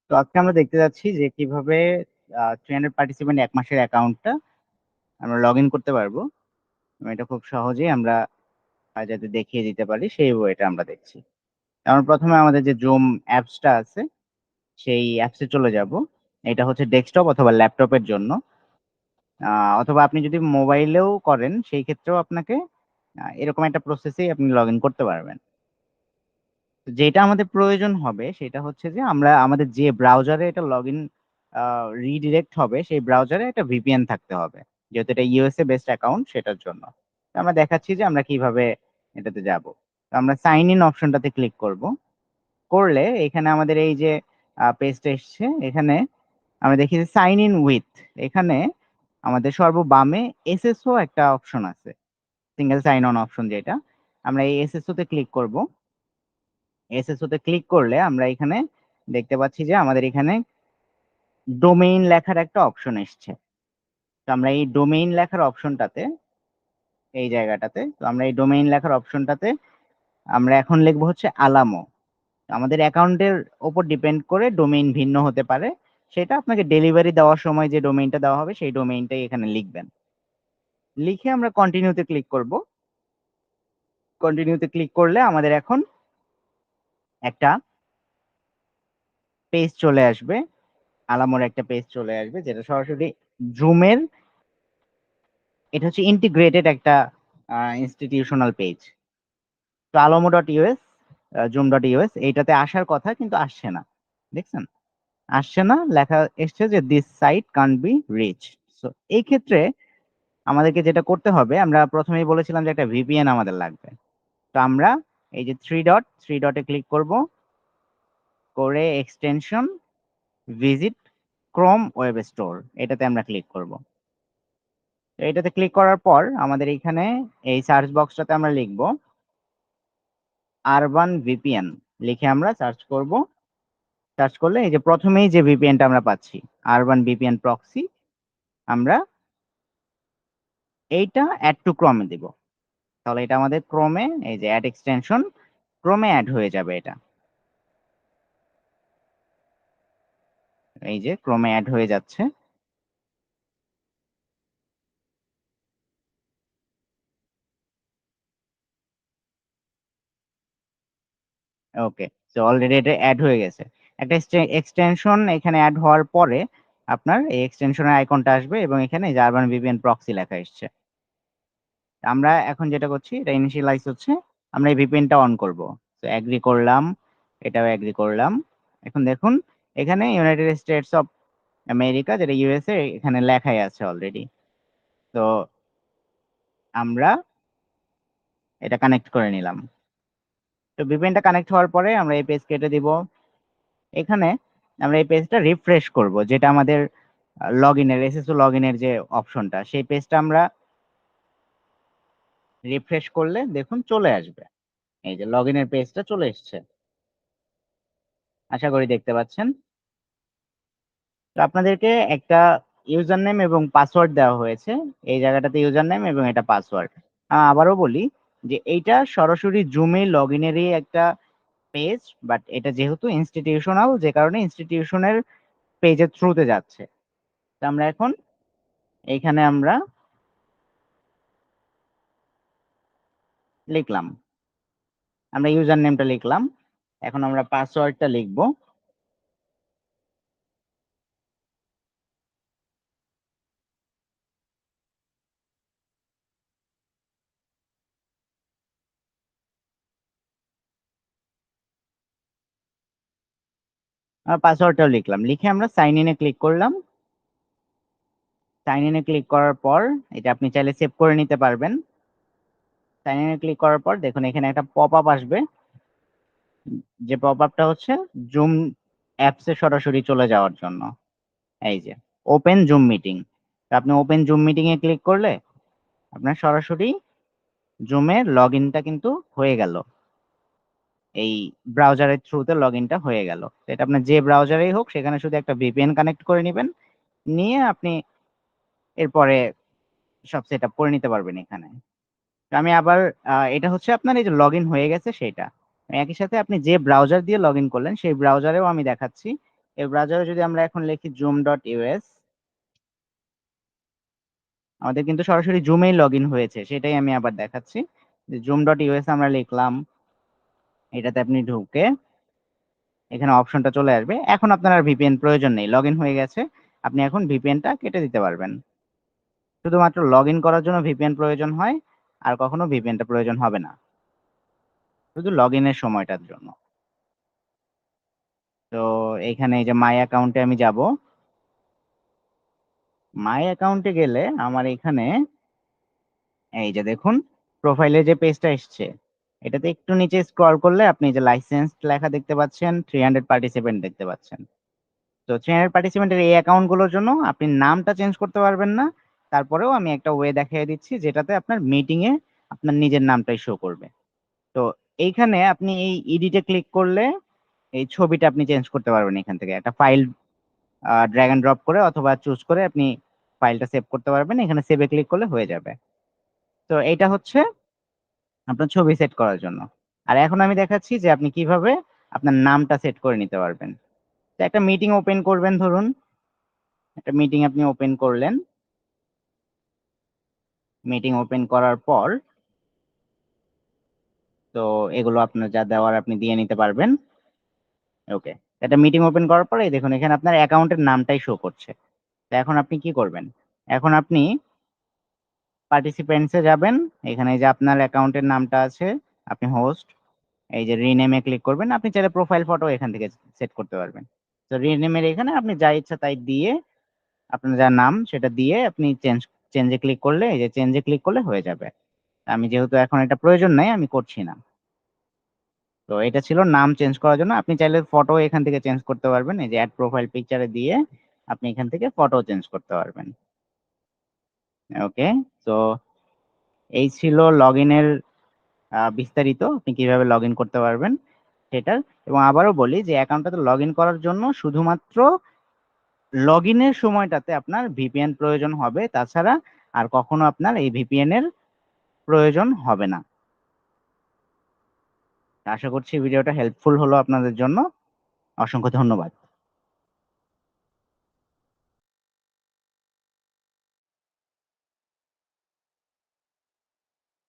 তো আজকে আমরা দেখতে যাচ্ছি যে কিভাবে 300 পার্টিসিপেন্ট 1 মাসের অ্যাকাউন্টটা আমরা লগ ইন করতে পারবো এবং এটা খুব সহজেই আমরা যাতে দেখিয়ে দিতে পারি সেই ওয়েটা আমরা দেখছি। আমরা প্রথমে আমাদের যে জুম অ্যাপসটা আছে সেই অ্যাপসে চলে যাব। এটা হচ্ছে ডেস্কটপ অথবা ল্যাপটপের জন্য, অথবা আপনি যদি মোবাইলেও করেন সেই ক্ষেত্রেও আপনাকে এরকম একটা প্রসেসেই আপনি লগ ইন করতে পারবেন। তো যেটা আমাদের প্রয়োজন হবে সেটা হচ্ছে যে আমরা আমাদের যে ব্রাউজারে এটা লগ ইন রিডিরেক্ট হবে সেই ব্রাউজারে একটা ভিপিএন থাকতে হবে, যেহেতু এটা ইউএসএ বেসড অ্যাকাউন্ট সেটার জন্য। তো আমরা দেখাচ্ছি যে আমরা কিভাবে এটাতে যাব। তো আমরা সাইন ইন অপশনটাতে ক্লিক করব। করলে এখানে আমাদের এই যে পেজটা এসছে, এখানে আমরা দেখি যে সাইন ইন উইথ, এখানে আমাদের সর্ববামে এসএসও একটা অপশন আছে, সিঙ্গেল সাইন অন অপশন, যেটা আমরা এই এসএসও তে ক্লিক করব। এসএসও তে ক্লিক করলে আমরা এখানে দেখতে পাচ্ছি যে আমাদের এখানে ডোমেইন লেখার একটা অপশন এসছে। তো আমরা এই ডোমেইন লেখার অপশনটাতে, এই জায়গাটাতে, তো আমরা এই ডোমেইন লেখার অপশনটাতে আমরা এখন লিখবো হচ্ছে আলামো। আমাদের অ্যাকাউন্টের ওপর ডিপেন্ড করে ডোমেইন ভিন্ন হতে পারে, সেটা আপনাকে ডেলিভারি দেওয়ার সময় যে ডোমেইনটা দেওয়া হবে সেই ডোমেইনটাই এখানে লিখবেন। লিখে আমরা কন্টিনিউতে ক্লিক করব। কন্টিনিউতে ক্লিক করলে আমাদের এখন একটা পেজ চলে আসবে, আলামোর একটা পেজ চলে আসবে, যেটা সরাসরি জুমের, এটা হচ্ছে ইন্টিগ্রেটেড একটা ইনস্টিটিউশনাল পেজ। তো আলোমো dot US, Zoom dot US এইটাতে আসার কথা কিন্তু আসছে না, দেখছেন? আসছে না, লেখা এসছে যে this site can't be reach. So এই ক্ষেত্রে আমাদেরকে যেটা করতে হবে, আমরা প্রথমেই বলেছিলাম যে একটা ভিপিএন আমাদের লাগবে। তো আমরা এই যে থ্রি ডটে ক্লিক করব, করে extension visit Chrome web store এটাতে আমরা ক্লিক করব। তো এটাতে ক্লিক করার পর আমাদের এখানে এই সার্চ বক্সটাতে আমরা লিখব আরবান ভিপিএন, লিখে আমরা সার্চ করব। সার্চ করলে এই যে প্রথমেই যে ভিপিএনটা আমরা পাচ্ছি, আরবান ভিপিএন প্রক্সি, আমরা এইটা অ্যাড টু ক্রমে দিব। তাহলে এটা আমাদের ক্রমে, এই যে অ্যাড এক্সটেনশন, ক্রমে অ্যাড হয়ে যাবে এটা। এই যে ক্রমে অ্যাড হয়ে যাচ্ছে। ওকে, তো অলরেডি এটা অ্যাড হয়ে গেছে। একটা এক্সটেনশন এখানে অ্যাড হওয়ার পরে আপনার এই এক্সটেনশনের আইকনটা আসবে এবং এখানে যে আরবান ভিপিএন প্রক্সি লেখা এসছে। আমরা এখন যেটা করছি, এটা ইনিশিয়ালাইজ হচ্ছে, আমরা এই ভিপিএনটা অন করব। তো এগ্রি করলাম, এটাও এগ্রি করলাম। এখন দেখুন এখানে ইউনাইটেড স্টেটস অফ আমেরিকা, যেটা ইউএসএ, এখানে লেখাই আছে অলরেডি। তো আমরা এটা কানেক্ট করে নিলাম। তো ভিপিএনটা কানেক্ট হওয়ার পরে আমরা এই পেজ কেটে দিব। এখানে আমরা এই পেজটা রিফ্রেশ করব, যেটা আমাদের লগ ইনের, এসএসও লগ ইনের যে অপশনটা, সেই পেজটা আমরা রিফ্রেশ করলে দেখুন চলে আসবে, এই যে লগ ইনের পেজটা চলে এসছে, আশা করি দেখতে পাচ্ছেন। তো আপনাদেরকে একটা ইউজার নেম এবং পাসওয়ার্ড দেওয়া হয়েছে, এই জায়গাটাতে ইউজার নেম এবং এটা পাসওয়ার্ড। আবারও বলি যে এইটা সরাসরি জুমে লগ ইনেরই একটা পেজ, বাট এটা যেহেতু ইনস্টিটিউশনাল, যে কারণে ইনস্টিটিউশনের পেজের থ্রুতে যাচ্ছে। তো আমরা এখন এইখানে আমরা লিখলাম, আমরা ইউজার নেমটা লিখলাম, এখন আমরা পাসওয়ার্ডটা লিখবো। আমরা পাসওয়ার্ডটাও লিখলাম, লিখে আমরা সাইন ইনে ক্লিক করলাম। সাইন ইনে ক্লিক করার পর এটা আপনি চাইলে সেভ করে নিতে পারবেন। সাইন ইনে ক্লিক করার পর দেখুন এখানে একটা পপ আপ আসবে, যে পপ আপটা হচ্ছে জুম অ্যাপসে সরাসরি চলে যাওয়ার জন্য। এই যে ওপেন জুম মিটিং, আপনি ওপেন জুম মিটিং এ ক্লিক করলে আপনার সরাসরি জুমের লগ ইনটা কিন্তু হয়ে গেল, এই ব্রাউজারের থ্রুতে লগ ইনটা হয়ে গেল। এটা আপনার যে ব্রাউজারেই হোক সেখানে শুধু একটা ভিপিএন কানেক্ট করে নেবেন, নিয়ে আপনি এরপরে সব সেট আপ করে নিতে পারবেন এখানে। তো আমি আবার এটা হচ্ছে আপনার এই যে লগ ইন হয়ে গেছে সেটা, একই সাথে আপনি যে ব্রাউজার দিয়ে লগ ইন করলেন সেই ব্রাউজারেও আমি দেখাচ্ছি। এই ব্রাউজারে যদি আমরা এখন লিখি zoom.us, আমাদের কিন্তু সরাসরি জুমেই লগ ইন হয়েছে, সেটাই আমি আবার দেখাচ্ছি। যে zoom.us আমরা লিখলাম, এটাতে আপনি ঢুকে এখানে অপশনটা চলে আসবে। এখন আপনার আর ভিপিএন প্রয়োজন নেই, লগ ইন হয়ে গেছে। আপনি এখন ভিপিএনটা কেটে দিতে পারবেন। শুধুমাত্র লগ ইন করার জন্য ভিপিএন প্রয়োজন হয়, আর কখনো ভিপিএনটা প্রয়োজন হবে না, শুধু লগ ইনের সময়টার জন্য। তো এখানে এই যে মাই অ্যাকাউন্টে আমি যাব। মাই অ্যাকাউন্টে গেলে আমার এখানে এই যে দেখুন প্রোফাইলে যে পেজটা এসছে, এটাতে একটু নিচে স্ক্রল করলে আপনি যে লাইসেন্স লেখা দেখতে পাচ্ছেন, 300 পার্টিসিপেন্ট দেখতে পাচ্ছেন। তো 300 পার্টিসিপেন্টের এই অ্যাকাউন্ট গুলোর জন্য আপনি নামটা চেঞ্জ করতে পারবেন না। তারপরেও আমি একটা ওয়ে দেখিয়ে দিচ্ছি যেটাতে আপনার মিটিং এ আপনার নিজের নামটাই শো করবে। তো এইখানে আপনি এই এডিটে ক্লিক করলে এই ছবিটা আপনি চেঞ্জ করতে পারবেন। এখান থেকে একটা ফাইল ড্র্যাগ এন্ড ড্রপ করে অথবা চুজ করে আপনি ফাইলটা সেভ করতে পারবেন। এখানে সেভে ক্লিক করলে হয়ে যাবে। তো এইটা হচ্ছে আপনার ছবি সেট করার জন্য। আর এখন আমি দেখাচ্ছি যে আপনি কিভাবে আপনার নামটা সেট করে নিতে পারবেন। তো একটা মিটিং ওপেন করবেন, ধরুন একটা মিটিং আপনি ওপেন করলেন। মিটিং ওপেন করার পর তো এগুলো আপনার যা দেওয়ার আপনি দিয়ে নিতে পারবেন। ওকে, একটা মিটিং ওপেন করার পরে দেখুন এখানে আপনার অ্যাকাউন্টের নামটাই শো করছে। তো এখন আপনি কি করবেন? এখন আপনি পার্টিসিপেন্টসে যাবেন। এখানে এই যে আপনার অ্যাকাউন্টের নামটা আছে, আপনি হোস্ট, এই যে রিনেমে ক্লিক করবেন। আপনি চাইলে প্রোফাইল ফটো এখান থেকে সেট করতে পারবেন। তো রিনেমের এখানে আপনি যা ইচ্ছা তাই দিয়ে, আপনার যা নাম সেটা দিয়ে আপনি চেঞ্জে ক্লিক করলে, এই যে চেঞ্জে ক্লিক করলে হয়ে যাবে। আমি যেহেতু এখন এটা প্রয়োজন নাই, আমি করছি না। তো এটা ছিল নাম চেঞ্জ করার জন্য। আপনি চাইলে ফটো এখান থেকে চেঞ্জ করতে পারবেন, এই যে অ্যাড প্রোফাইল পিকচারে দিয়ে আপনি এখান থেকে ফটো চেঞ্জ করতে পারবেন। ওকে, তো এই ছিল লগ ইনের বিস্তারিত, আপনি কিভাবে লগ ইন করতে পারবেন সেটার। এবং আবারও বলি যে অ্যাকাউন্টটাতে লগ ইন করার জন্য শুধুমাত্র লগ ইনের সময়টাতে আপনার ভিপিএন প্রয়োজন হবে, তাছাড়া আর কখনো আপনার এই ভিপিএন এর প্রয়োজন হবে না। আশা করছি ভিডিওটা হেল্পফুল হলো আপনাদের জন্য। অসংখ্য ধন্যবাদ।